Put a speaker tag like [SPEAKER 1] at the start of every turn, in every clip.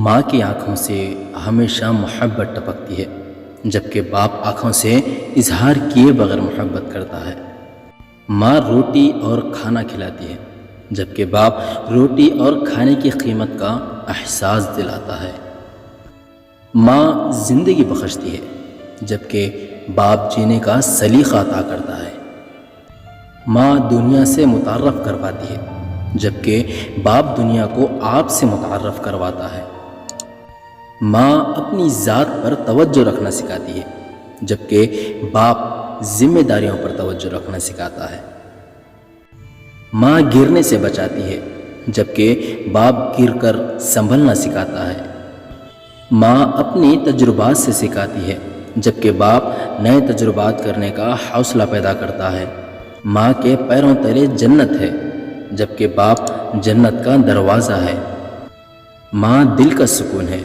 [SPEAKER 1] ماں کی آنکھوں سے ہمیشہ محبت ٹپکتی ہے، جبکہ باپ آنکھوں سے اظہار کیے بغیر محبت کرتا ہے۔ ماں روٹی اور کھانا کھلاتی ہے، جبکہ باپ روٹی اور کھانے کی قیمت کا احساس دلاتا ہے۔ ماں زندگی بخشتی ہے، جبکہ باپ جینے کا سلیقہ عطا کرتا ہے۔ ماں دنیا سے متعارف کرواتی ہے، جبکہ باپ دنیا کو آپ سے متعارف کرواتا ہے۔ ماں اپنی ذات پر توجہ رکھنا سکھاتی ہے، جبکہ باپ ذمہ داریوں پر توجہ رکھنا سکھاتا ہے۔ ماں گرنے سے بچاتی ہے، جبکہ باپ گر کر سنبھلنا سکھاتا ہے۔ ماں اپنی تجربات سے سکھاتی ہے، جبکہ باپ نئے تجربات کرنے کا حوصلہ پیدا کرتا ہے۔ ماں کے پیروں تلے جنت ہے، جبکہ باپ جنت کا دروازہ ہے۔ ماں دل کا سکون ہے،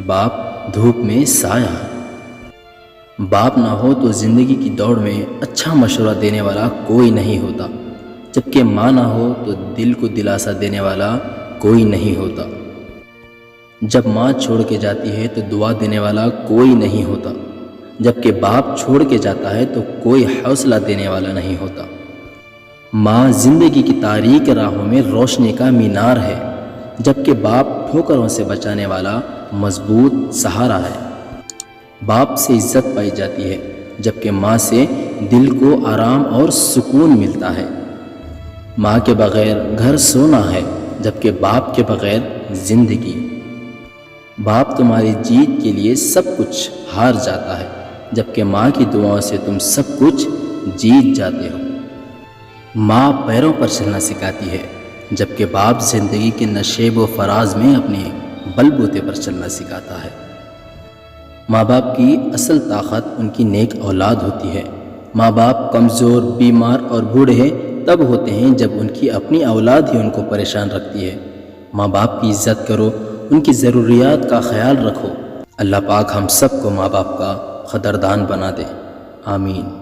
[SPEAKER 1] باپ دھوپ میں سایہ ہے۔ باپ نہ ہو تو زندگی کی دوڑ میں اچھا مشورہ دینے والا کوئی نہیں ہوتا، جبکہ ماں نہ ہو تو دل کو دلاسا دینے والا کوئی نہیں ہوتا۔ جب ماں چھوڑ کے جاتی ہے تو دعا دینے والا کوئی نہیں ہوتا، جبکہ باپ چھوڑ کے جاتا ہے تو کوئی حوصلہ دینے والا نہیں ہوتا۔ ماں زندگی کی تاریک راہوں میں روشنی کا مینار ہے، جبکہ باپ ٹھوکروں سے بچانے والا مضبوط سہارا ہے۔ باپ سے عزت پائی جاتی ہے، جبکہ ماں سے دل کو آرام اور سکون ملتا ہے۔ ماں کے بغیر گھر سونا ہے، جبکہ باپ کے بغیر زندگی۔ باپ تمہاری جیت کے لیے سب کچھ ہار جاتا ہے، جبکہ ماں کی دعاؤں سے تم سب کچھ جیت جاتے ہو۔ ماں پیروں پر چلنا سکھاتی ہے، جبکہ باپ زندگی کے نشیب و فراز میں اپنے بل بوتے پر چلنا سکھاتا ہے۔ ماں باپ کی اصل طاقت ان کی نیک اولاد ہوتی ہے۔ ماں باپ کمزور، بیمار اور بوڑھے تب ہوتے ہیں جب ان کی اپنی اولاد ہی ان کو پریشان رکھتی ہے۔ ماں باپ کی عزت کرو، ان کی ضروریات کا خیال رکھو۔ اللہ پاک ہم سب کو ماں باپ کا قدردان بنا دے، آمین۔